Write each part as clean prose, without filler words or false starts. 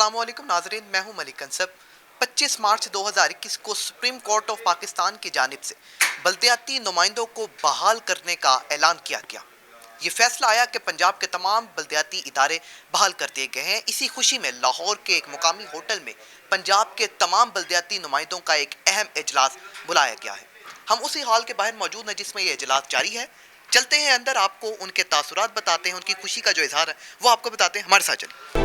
अस्सलाम वालेकुम नाजरीन, मैं हूं मलिक कंसब। 25 मार्च 2021 को सुप्रीम कोर्ट ऑफ पाकिस्तान की जानिब से बल्दियाती नुमाइंदों को बहाल करने का ऐलान किया गया। ये फैसला आया कि पंजाब के तमाम बल्दियाती इदारे बहाल कर दिए गए हैं। इसी खुशी में लाहौर के एक मुकामी होटल में पंजाब के तमाम बल्दियाती नुमाइंदों का एक अहम इजलास बुलाया गया है। हम उसी हॉल के बाहर मौजूद हैं जिसमें ये इजलास जारी है। चलते हैं अंदर, आपको उनके तासुरात बताते हैं, उनकी खुशी का जो इजहार है वो आपको बताते हैं। हमारे साथ चलिए।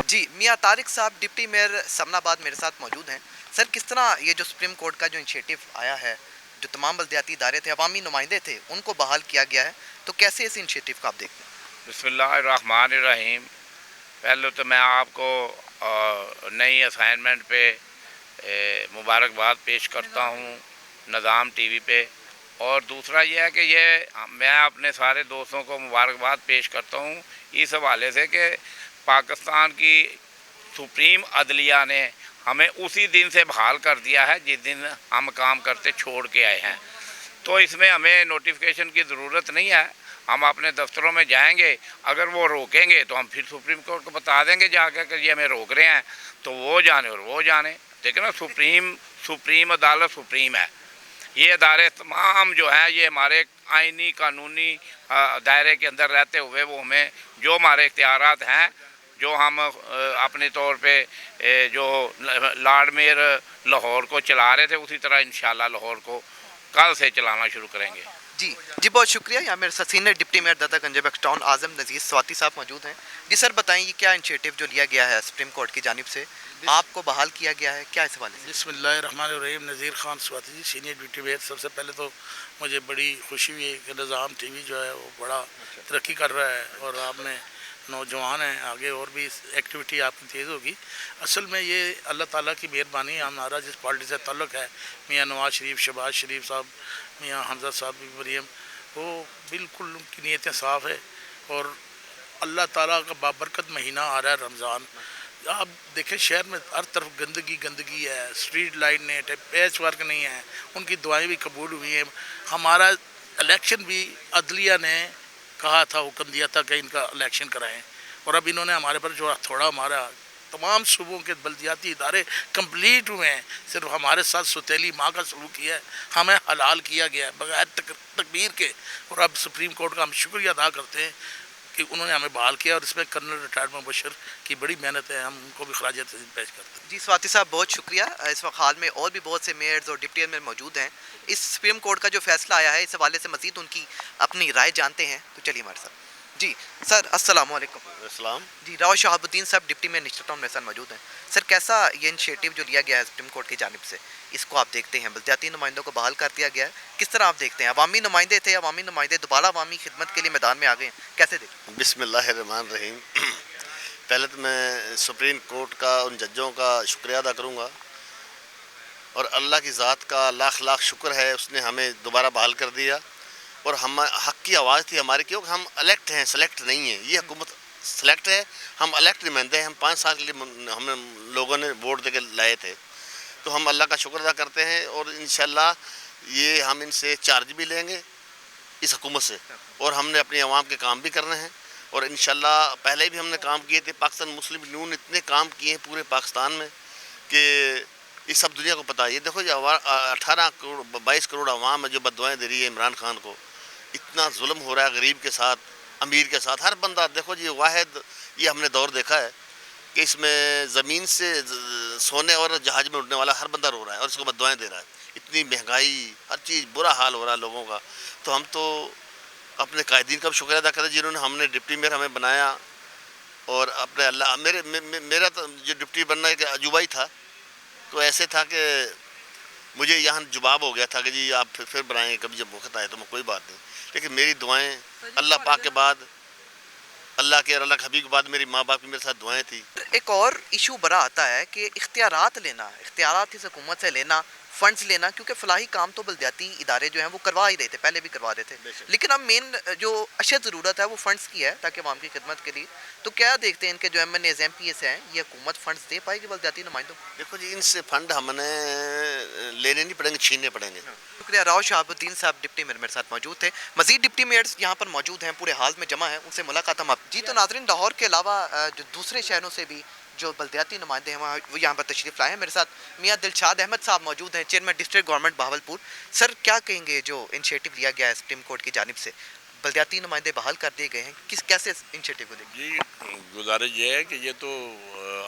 जी, मियाँ तारिक साहब डिप्टी मेयर समनाबाद मेरे साथ मौजूद हैं। सर, किस तरह ये जो सुप्रीम कोर्ट का जो इनिशिएटिव आया है, जो तमाम बल्दियाती इदारे थे, अवामी नुमाइंदे थे, उनको बहाल किया गया है, तो कैसे इस इनिशिएटिव को आप देखते हैं? बिस्मिल्लाहिर्रहमानिर्रहीम। पहले तो मैं आपको नई असाइनमेंट पे मुबारकबाद पेश करता हूँ निज़ाम टीवी पे। और दूसरा ये है कि मैं अपने सारे दोस्तों को मुबारकबाद पेश करता हूँ इस हवाले से कि पाकिस्तान की सुप्रीम अदलिया ने हमें उसी दिन से बहाल कर दिया है जिस दिन हम काम करते छोड़ के आए हैं। तो इसमें हमें नोटिफिकेशन की ज़रूरत नहीं है। हम अपने दफ्तरों में जाएंगे, अगर वो रोकेंगे तो हम फिर सुप्रीम कोर्ट को बता देंगे जाकर कि ये हमें रोक रहे हैं, तो वो जाने और वो जाने। देखिए ना, सुप्रीम अदालत सुप्रीम है। ये अदारे तमाम जो हैं ये हमारे आइनी कानूनी दायरे के अंदर रहते हुए वो हमें जो हमारे इख्तियारात हैं, जो हम अपने तौर पे जो लॉर्ड मेयर लाहौर को चला रहे थे, उसी तरह इंशाल्लाह लाहौर को कल से चलाना शुरू करेंगे। जी, बहुत शुक्रिया। यहाँ मेरे साथ सीनियर डिप्टी मेयर दादा गंज टाउन आजम नज़ीर स्वाति साहब मौजूद हैं। जी सर, बताएं ये क्या इनिशिएटिव जो लिया गया है सुप्रीम कोर्ट की जानिब से, आपको बहाल किया गया है, क्या इस हवाले से? बिस्मिल्लाहिर्रहमानिर्रहीम। नज़ीर Khan Swati ji, senior deputy mayor. सबसे पहले तो मुझे बड़ी खुशी हुई है कि निज़ाम टीवी जो है वो बड़ा तरक्की कर रहा है और आप में नौजवान हैं, आगे और भी एक्टिविटी आपकी तेज़ होगी। असल में ये अल्लाह ताला की मेहरबानी। हमारा जिस पार्टी से ताल्लुक़ है, मियाँ नवाज शरीफ, शहबाज शरीफ साहब, मियाँ हमजा साहब, मरीम, वो बिल्कुल उनकी नीयतें साफ़ है। और अल्लाह ताला का बाबरकत महीना आ रहा है रमज़ान। आप देखें शहर में हर तरफ गंदगी है, स्ट्रीट लाइट है, पैच वर्क नहीं है। उनकी दुआएं भी कबूल हुई हैं। हमारा इलेक्शन भी अदलिया ने कहा था, हुक्म दिया था कि इनका इलेक्शन कराएं, और अब इन्होंने हमारे पर जो थोड़ा हमारा तमाम सूबों के बल्दियाती इदारे कंप्लीट हुए हैं, सिर्फ हमारे साथ सुतीली माँ का सलूक किया है, हमें हलाल किया गया है बगैर तकबीर के। और अब सुप्रीम कोर्ट का हम शुक्रिया अदा करते हैं कि उन्होंने हमें बहाल किया, और इसमें कर्नल रिटायर्ड मुबशर की बड़ी मेहनत है, हम उनको भी खराज तहसीन पेश करते हैं। जी स्वाति साहब, बहुत शुक्रिया। इस वक्त हाल में और भी बहुत से मेयर्स और डिप्टी मेयर मौजूद हैं। इस सुप्रीम कोर्ट का जो फैसला आया है, इस हवाले से मजीद उनकी अपनी राय जानते हैं, तो चलिए हमारे साथ। जी सर, अस्सलाम वालेकुम। अस्सलाम। जी, राव शहाबुद्दीन साहब डिप्टी मेयर निश्चित टाउन मेरे साथ मौजूद हैं। सर, कैसा ये इनिशिएटिव जो लिया गया है सुप्रीम कोर्ट की जानिब से, इसको आप देखते हैं? बल्दियाती नुमाइंदों को बहाल कर दिया गया है, किस तरह आप देखते हैं? अवामी नुमाइंदे थे, अवामी नुमाइंदे दोबारा अवामी खिदमत के लिए मैदान में आ गए हैं, कैसे देखते हैं? बिस्मिल्लाहिर्रहमानिर्रहीम। पहले तो मैं सुप्रीम कोर्ट का, उन जजों का शुक्रिया अदा करूँगा, और अल्लाह की ज़ात का लाख लाख शुक्र है, उसने हमें दोबारा बहाल कर दिया। और हम हक़ की आवाज़ थी हमारी, क्योंकि हम इलेक्ट हैं, सेलेक्ट नहीं है। ये हुकूमत सेलेक्ट है, हम इलेक्ट नुमाइंदे हैं। हम 5 साल के लिए हम लोगों ने वोट दे के लाए थे, तो हम अल्लाह का शुक्र अदा करते हैं। और इंशाल्लाह ये हम इनसे चार्ज भी लेंगे इस हुकूमत से, और हमने अपनी आवाम के काम भी करने हैं। और इंशाल्लाह पहले भी हमने काम किए थे। पाकिस्तान मुस्लिम यूनियन ने इतने काम किए हैं पूरे पाकिस्तान में कि इस सब दुनिया को पता है। ये देखो, जो 18 करोड़ 22 करोड़ आवाम है जो बददुआएं दे रही है इमरान खान को, इतना जुल्म हो रहा है गरीब के साथ, अमीर के साथ, हर बंदा। देखो जी, वाहिद ये हमने दौर देखा है कि इसमें ज़मीन से सोने और जहाज़ में उड़ने वाला हर बंदा रो रहा है और इसको बददुआएं दे रहा है। इतनी महंगाई, हर चीज़, बुरा हाल हो रहा है लोगों का। तो हम तो अपने कायदीन का भी शुक्रिया अदा करें जिन्होंने हमने डिप्टी मेयर हमें बनाया। और अपने अल्लाह, मेरा तो जो डिप्टी बनना एक अजूबा ही था। तो ऐसे था कि मुझे यहाँ जवाब हो गया था कि जी आप फिर बनाएंगे कभी जब वक्त आए, तो मैं कोई बात नहीं। लेकिन मेरी दुआएं अल्लाह पाक के बाद, अल्लाह के और अल्लाह के हबीब के बाद मेरी माँ बाप की मेरे साथ दुआएं थी। एक और इशू बड़ा आता है कि इख्तियारात लेना, इख्तियारात इस हुकूमत से लेना فنڈز لینا، کیونکہ فلاحی کام تو بلدیاتی ادارے جو ہیں وہ کروا ہی رہے تھے، پہلے بھی کروا رہے تھے، لیکن اب مین جو اشد ضرورت ہے وہ فنڈز کی ہے تاکہ عوام کی خدمت کے لیے. تو کیا دیکھتے ہیں ان کے جو M N As M P S ہیں، یہ حکومت فنڈز دے پائے گی بلدیاتی نمائندوں کو؟ دیکھو جی، ان سے فنڈ ہمیں لینے نہیں پڑیں گے، چھیننے پڑیں گے. شکریہ. راؤ شہاب الدین صاحب ڈپٹی میئر میرے ساتھ موجود تھے. مزید ڈپٹی میئرز یہاں پر موجود ہیں، پورے حال میں جمع ہیں، ان سے ملاقات ہم جی. تو ناظرین، لاہور کے علاوہ جو دوسرے شہروں سے بھی جو بلدیاتی نمائندے ہیں وہ یہاں پر تشریف لائے ہیں. میرے ساتھ میاں دلشاد احمد صاحب موجود ہیں، چیئرمین ڈسٹرکٹ گورنمنٹ بہاولپور. سر، کیا کہیں گے جو انیشیٹو لیا گیا ہے سپریم کورٹ کی جانب سے، بلدیاتی نمائندے بحال کر دیے گئے ہیں، کیسے انیشیٹو کو دیکھیں؟ جی، گزارش یہ ہے کہ یہ تو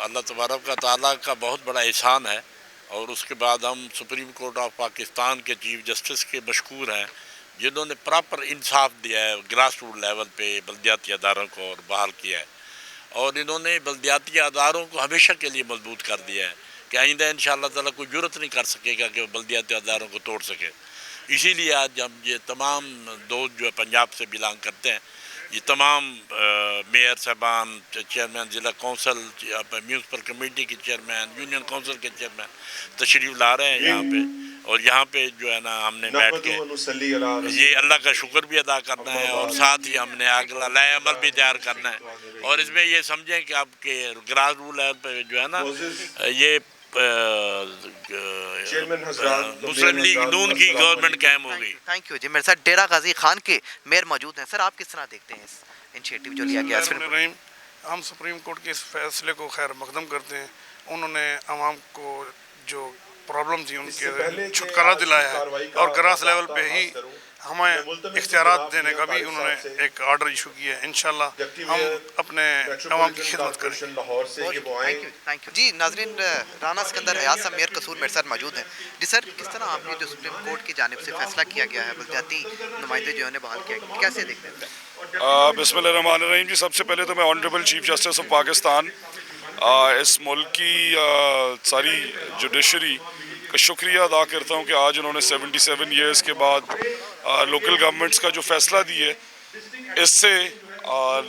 اللہ تبارک و تعالیٰ کا بہت بڑا احسان ہے، اور اس کے بعد ہم سپریم کورٹ آف پاکستان کے چیف جسٹس کے مشکور ہیں، جنہوں نے پراپر انصاف دیا ہے گراس روٹ لیول پہ بلدیاتی اداروں کو اور بحال کیا ہے. اور انہوں نے بلدیاتی اداروں کو ہمیشہ کے لیے مضبوط کر دیا ہے کہ آئندہ انشاءاللہ تعالیٰ کوئی جرت نہیں کر سکے گا کہ وہ بلدیاتی اداروں کو توڑ سکے. اسی لیے آج ہم یہ تمام دوست جو پنجاب سے بلانگ کرتے ہیں، یہ تمام میئر صاحبان، چیئرمین ضلع کونسل، میونسپل کمیٹی کے چیئرمین، یونین کونسل کے چیئرمین تشریف لا رہے ہیں یہاں پہ. اور یہاں پہ جو ہے نا ہم نے بیٹھ کے یہ اللہ کا شکر بھی ادا کرنا ہے، اور ساتھ ہی ہم نے اگلا نئے عمل بھی تیار کرنا ہے. اور اس میں یہ سمجھیں کہ آپ کے گراس روٹ لیول پہ جو ہے نا یہ مسلم لیگ نون کی گورنمنٹ قائم ہو گئی. تھینک یو جی. میرے ساتھ ڈیرہ غازی خان کے میئر موجود ہیں. سر، آپ کس طرح دیکھتے ہیں اس انیشیٹو جو لیا گیا ہے؟ ہم سپریم کورٹ کے اس فیصلے کو خیر مقدم کرتے ہیں. انہوں نے عوام کو جو پرابلم تھی ان کے چھٹکارا دلایا ہے، اور گراس لیول پہ ہی ہمیں اختیارات دینے کا بھی انہوں نے ایک آرڈر ایشو کیا ہے. انشاءاللہ ہم اپنے عوام کی خدمت کریں. تھینک یو جی. ناظرین، رانا سکندر حیات صاحب میئر قصور میرے ساتھ موجود ہیں. جی سر، کس طرح آپ نے جو سپریم کورٹ کی جانب سے فیصلہ کیا گیا ہے بلدیاتی نمائندے جو انہیں بحال کیا گیا، کیسے دیکھتے ہیں؟ بسم اللہ الرحمن الرحیم. جی، سب سے پہلے تو میں honourable chief justice of Pakistan اس ملک کی ساری جوڈیشری کا شکریہ ادا کرتا ہوں کہ آج انہوں نے 77 ایئرس کے بعد لوکل گورنمنٹس کا جو فیصلہ دی ہے، اس سے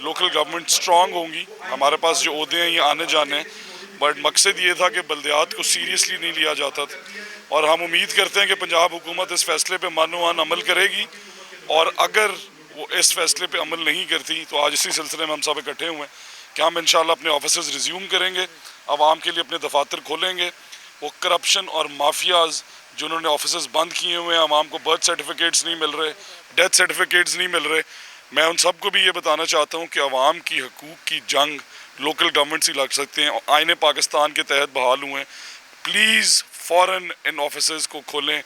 لوکل گورنمنٹ سٹرانگ ہوں گی. ہمارے پاس جو عہدے ہیں یہ آنے جانے ہیں، بٹ مقصد یہ تھا کہ بلدیات کو سیریسلی نہیں لیا جاتا تھا. اور ہم امید کرتے ہیں کہ پنجاب حکومت اس فیصلے پہ من و عن عمل کرے گی، اور اگر وہ اس فیصلے پہ عمل نہیں کرتی تو آج اسی سلسلے میں ہم سب اکٹھے ہوئے ہیں کہ ہم انشاءاللہ اپنے آفیسز ریزیوم کریں گے، عوام کے لیے اپنے دفاتر کھولیں گے. وہ کرپشن اور مافیاز جنہوں نے آفیسز بند کیے ہوئے ہیں، عوام کو برتھ سرٹیفکیٹس نہیں مل رہے، ڈیتھ سرٹیفکیٹس نہیں مل رہے، میں ان سب کو بھی یہ بتانا چاہتا ہوں کہ عوام کی حقوق کی جنگ لوکل گورنمنٹس ہی لگ سکتے ہیں. آئین پاکستان کے تحت بحال ہوئے ہیں، پلیز فوراً ان آفیسز کو کھولیں،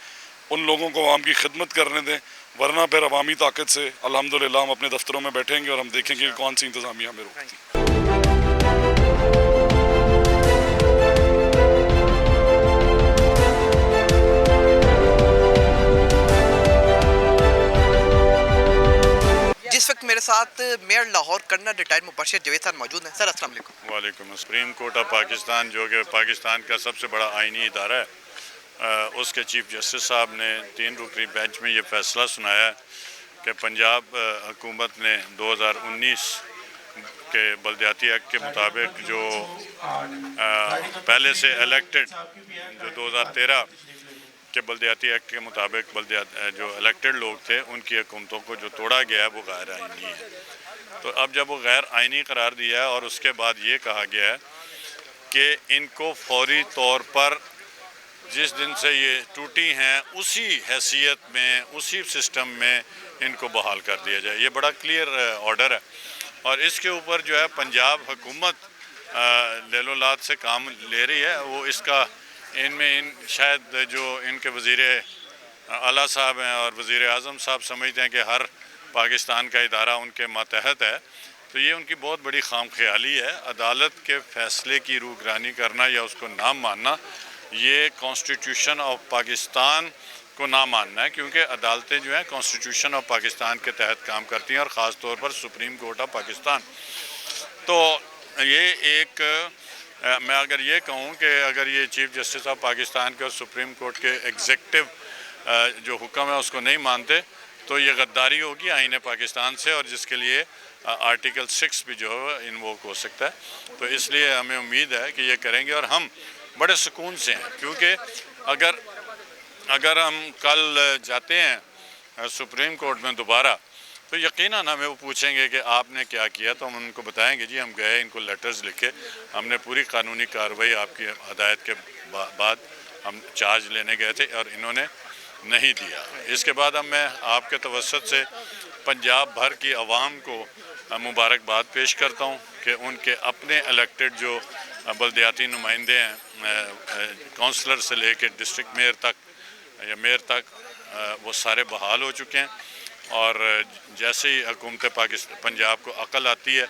ان لوگوں کو عوام کی خدمت کرنے دیں، ورنہ پھر عوامی طاقت سے الحمدللہ ہم اپنے دفتروں میں بیٹھیں گے اور ہم دیکھیں گے کہ کون سی انتظامیہ ہمیں روکتی ہے. جس وقت میرے ساتھ میئر لاہور کرنل ریٹائرڈ مبشر جاوید صاحب موجود ہیں. سر، السلام علیکم. وعلیکم. سپریم کورٹ آف پاکستان جو کہ پاکستان کا سب سے بڑا آئینی ادارہ ہے، اس کے چیف جسٹس صاحب نے 3 رکنی بینچ میں یہ فیصلہ سنایا ہے کہ پنجاب حکومت نے 2019 کے بلدیاتی ایکٹ کے مطابق جو پہلے سے الیکٹڈ جو 2013 کے بلدیاتی ایکٹ کے مطابق جو الیکٹڈ لوگ تھے ان کی حکومتوں کو جو توڑا گیا ہے وہ غیر آئینی ہے. تو اب جب وہ غیر آئینی قرار دیا ہے اور اس کے بعد یہ کہا گیا ہے کہ ان کو فوری طور پر جس دن سے یہ ٹوٹی ہیں اسی حیثیت میں، اسی سسٹم میں ان کو بحال کر دیا جائے. یہ بڑا کلیئر آرڈر ہے، اور اس کے اوپر جو ہے پنجاب حکومت لیل و لات سے کام لے رہی ہے. وہ اس کا شاید جو ان کے وزیر اعلیٰ صاحب ہیں اور وزیر اعظم صاحب سمجھتے ہیں کہ ہر پاکستان کا ادارہ ان کے ماتحت ہے، تو یہ ان کی بہت بڑی خام خیالی ہے. عدالت کے فیصلے کی روگرانی کرنا یا اس کو نہ ماننا، یہ کانسٹیٹیوشن آف پاکستان کو نہ ماننا ہے، کیونکہ عدالتیں جو ہیں کانسٹیٹیوشن آف پاکستان کے تحت کام کرتی ہیں، اور خاص طور پر سپریم کورٹ آف پاکستان. تو یہ ایک میں اگر یہ کہوں کہ اگر یہ چیف جسٹس آف پاکستان کے اور سپریم کورٹ کے ایگزیکٹو جو حکم ہے اس کو نہیں مانتے تو یہ غداری ہوگی آئین پاکستان سے، اور جس کے لیے آرٹیکل 6 بھی جو ہے انووک ہو سکتا ہے. تو اس لیے ہمیں امید ہے کہ یہ کریں گے، اور ہم بڑے سکون سے ہیں، کیونکہ اگر अगर हम कल जाते हैं सुप्रीम कोर्ट में दोबारा तो यकीनन हमें वो पूछेंगे कि आपने क्या किया, तो हम उनको बताएंगे जी हम गए, इनको लेटर्स लिखे, हमने पूरी कानूनी कार्रवाई आपकी हदायत के बाद हम चार्ज लेने गए थे और इन्होंने नहीं दिया। इसके बाद अब मैं आपके तवस्सुत से पंजाब भर की आवाम को मुबारकबाद पेश करता हूँ कि उनके अपने इलेक्टेड जो बल्दियाती नुमाइंदे हैं, काउंसलर से लेकर डिस्ट्रिक्ट मेयर तक या मेयर तक, वो सारे बहाल हो चुके हैं। और जैसे ही हुकूमत पाकिस्तान पंजाब को अकल आती है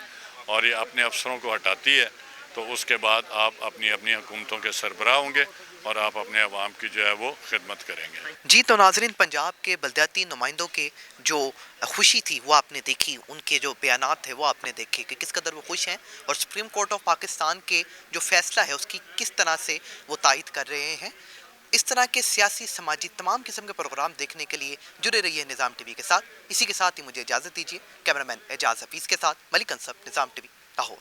और ये अपने अफसरों को हटाती है तो उसके बाद आप अपनी अपनी हुकूमतों के सरबराह होंगे और आप अपने अवाम की जो है वो खिदमत करेंगे। जी, तो नाज़रीन, पंजाब के बल्दियाती नुमाइंदों के जो खुशी थी वो आपने देखी, उनके जो बयानात थे वो आपने देखे कि किस कदर वो खुश हैं और सुप्रीम कोर्ट ऑफ पाकिस्तान के जो फैसला है उसकी किस तरह से वो तायद कर रहे हैं। इस तरह के सियासी, समाजी तमाम किस्म के प्रोग्राम देखने के लिए जुड़े रहिए निज़ाम टीवी के साथ। इसी के साथ ही मुझे इजाज़त दीजिए। कैमरामैन एजाज हफीज़ के साथ Malik Ansab, Nizam TV, Lahore.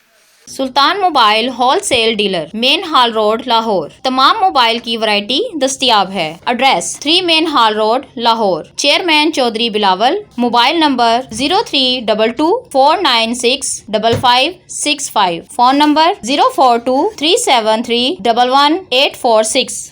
Sultan mobile wholesale dealer, main hall road, Lahore. तमाम मोबाइल की वैरायटी दस्तयाब है। Address 3 main hall road, Lahore. Chairman Chaudhry Bilawal. Mobile number 032249655565। Phone number 042373111846।